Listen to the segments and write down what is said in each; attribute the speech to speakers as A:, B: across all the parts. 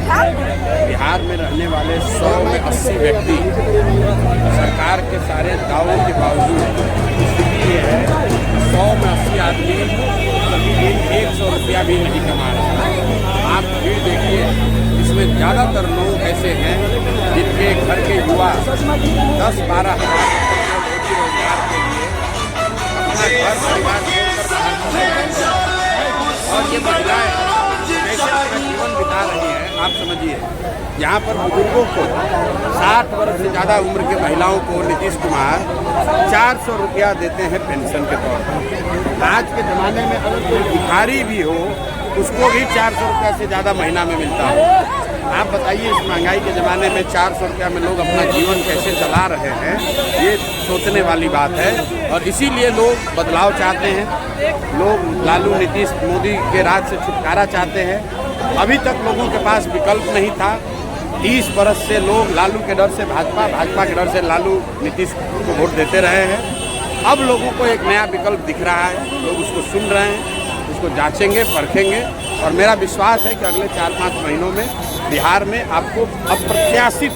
A: था।
B: बिहार में रहने वाले 100 में 80 व्यक्ति सरकार के सारे दावों के बावजूद स्थिति ये है 100 में 80 आदमी प्रतिदिन 100 रुपया भी नहीं कमा रहे। आप भीड़ देखिए, इसमें ज़्यादातर लोग ऐसे हैं जिनके घर के युवा 10-12 हज़ार रोजी रोजगार के लिए अपना घर परिवार छोड़कर बाहर, और ये महिलाएं कैसे जीवन बिता रही हैं आप समझिए। यहाँ पर बुजुर्गों को 60 वर्ष से ज़्यादा उम्र के महिलाओं को नीतीश कुमार 400 रुपया देते हैं पेंशन के तौर पर। आज के ज़माने में अगर कोई भिखारी भी हो उसको भी 400 रुपया से ज़्यादा महीना में मिलता है। आप बताइए इस महंगाई के ज़माने में 400 रुपया में लोग अपना जीवन कैसे चला रहे हैं, ये सोचने वाली बात है। और इसीलिए लोग बदलाव चाहते हैं, लोग लालू नीतीश मोदी के राज से छुटकारा चाहते हैं। अभी तक लोगों के पास विकल्प नहीं था। 30 बरस से लोग लालू के डर से भाजपा, भाजपा के डर से लालू नीतीश को वोट देते रहे हैं। अब लोगों को एक नया विकल्प दिख रहा है, लोग उसको सुन रहे हैं, उसको जांचेंगे, परखेंगे। और मेरा विश्वास है कि अगले 4-5 महीनों में बिहार में आपको अप्रत्याशित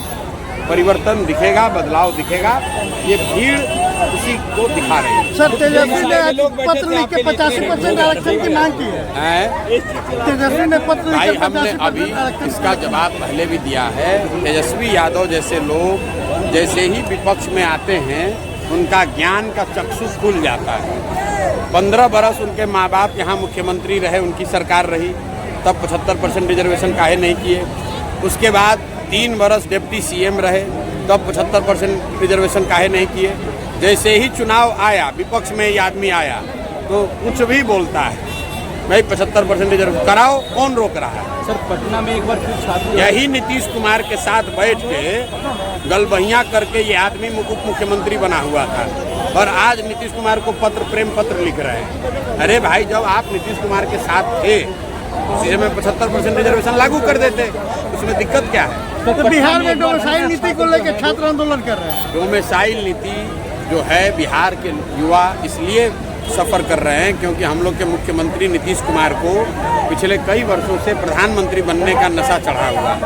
B: परिवर्तन दिखेगा, बदलाव दिखेगा। ये भीड़ उसी को दिखा रही है।
C: सर, तेजस्वी ने पत्र लिख के 85% आरक्षण की मांग की है। तेजस्वी ने पत्र लिख
B: भाई
C: के
B: हमने अभी इसका जवाब पहले भी दिया है। तेजस्वी यादव जैसे लोग जैसे ही विपक्ष में आते हैं उनका ज्ञान का चक्षु खुल जाता है। 15 बरस उनके माँ बाप यहाँ मुख्यमंत्री रहे, उनकी सरकार रही, तब 75% रिजर्वेशन काहे नहीं किए। उसके बाद 3 बरस डिप्टी सीएम रहे, तब 75% रिजर्वेशन काहे नहीं किए। जैसे ही चुनाव आया, विपक्ष में ये आदमी आया तो कुछ भी बोलता है, भाई 75% रिजर्वेशन कराओ, कौन रोक रहा है।
D: सर, पटना में एक बार फिर छात्र
B: यही नीतीश कुमार के साथ बैठ के गलबहियाँ करके ये आदमी उप मुख्यमंत्री बना हुआ था, और आज नीतीश कुमार को प्रेम पत्र लिख रहे हैं। अरे भाई, जब आप नीतीश कुमार के साथ थे उसी समय 75% रिजर्वेशन लागू कर देते, उसमें दिक्कत क्या है।
C: तो बिहार में डोमिसाइल नीति को लेकर छात्र आंदोलन कर रहे हैं।
B: डोमिसाइल नीति जो है, बिहार के युवा इसलिए सफ़र कर रहे हैं क्योंकि हम लोग के मुख्यमंत्री नीतीश कुमार को पिछले कई वर्षों से प्रधानमंत्री बनने का नशा चढ़ा हुआ है।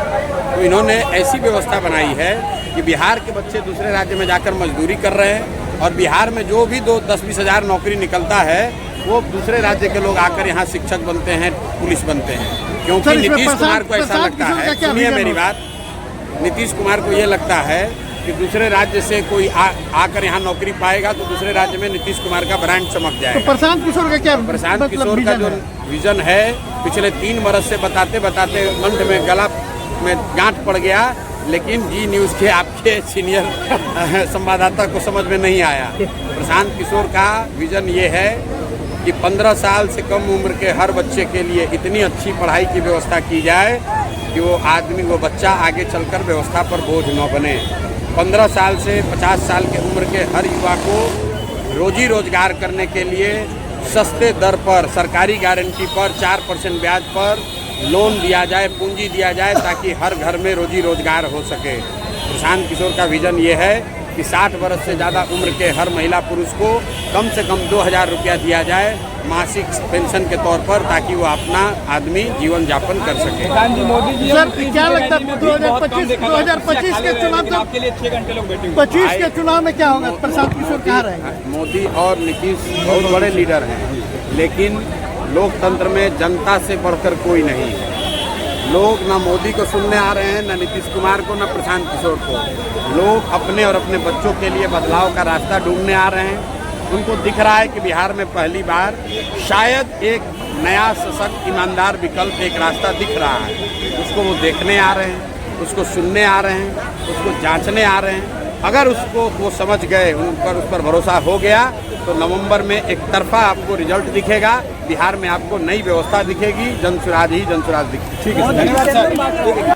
B: तो इन्होंने ऐसी व्यवस्था बनाई है कि बिहार के बच्चे दूसरे राज्य में जाकर मजदूरी कर रहे हैं, और बिहार में जो भी 10-20 हज़ार नौकरी निकलता है वो दूसरे राज्य के लोग आकर यहाँ शिक्षक बनते हैं, पुलिस बनते हैं। क्योंकि नीतीश कुमार को ऐसा लगता है, सुनिए मेरी बात, नीतीश कुमार को ये लगता है कि दूसरे राज्य से कोई आकर यहाँ नौकरी पाएगा तो दूसरे राज्य में नीतीश कुमार का ब्रांड चमक जाएगा।
C: तो प्रशांत किशोर का क्या,
B: प्रशांत किशोर का जो विजन है, पिछले 3 बरस से बताते बताते कंठ में गला में गांठ पड़ गया, लेकिन जी न्यूज़ के आपके सीनियर संवाददाता को समझ में नहीं आया। प्रशांत किशोर का विजन ये है कि 15 साल से कम उम्र के हर बच्चे के लिए इतनी अच्छी पढ़ाई की व्यवस्था की जाए कि वो बच्चा आगे चलकर व्यवस्था पर बोझ न बने। 15 साल से 50 साल के उम्र के हर युवा को रोजी रोजगार करने के लिए सस्ते दर पर, सरकारी गारंटी पर, 4% ब्याज पर लोन दिया जाए, पूंजी दिया जाए, ताकि हर घर में रोजी रोजगार हो सके। प्रशांत किशोर का विजन ये है कि 60 वर्ष से ज़्यादा उम्र के हर महिला पुरुष को कम से कम 2000 रुपया दिया जाए मासिक पेंशन के तौर पर, ताकि वो अपना आदमी जीवन यापन कर सके।
D: मोदी जी,
C: सर क्या लगता है 2025 के चुनाव
D: आपके लिए 6 घंटे लोग बैठे
C: 25 के चुनाव में क्या होगा? प्रशांत किशोर कहाँ रहेंगे?
B: मोदी और नीतीश बहुत बड़े लीडर हैं, लेकिन लोकतंत्र में जनता से बढ़कर कोई नहीं है। लोग ना मोदी को सुनने आ रहे हैं, ना नीतीश कुमार को, ना प्रशांत किशोर को। लोग अपने और अपने बच्चों के लिए बदलाव का रास्ता ढूंढने आ रहे हैं। उनको दिख रहा है कि बिहार में पहली बार शायद एक नया सशक्त ईमानदार विकल्प, एक रास्ता दिख रहा है। उसको वो देखने आ रहे हैं, उसको सुनने आ रहे हैं, उसको जांचने आ रहे हैं। अगर उसको वो समझ गए, उस पर भरोसा हो गया, तो नवंबर में एक तरफा आपको रिजल्ट दिखेगा। बिहार में आपको नई व्यवस्था दिखेगी, जनसुराज ही जनसुराज दिखेगी।
D: ठीक है, धन्यवाद सर।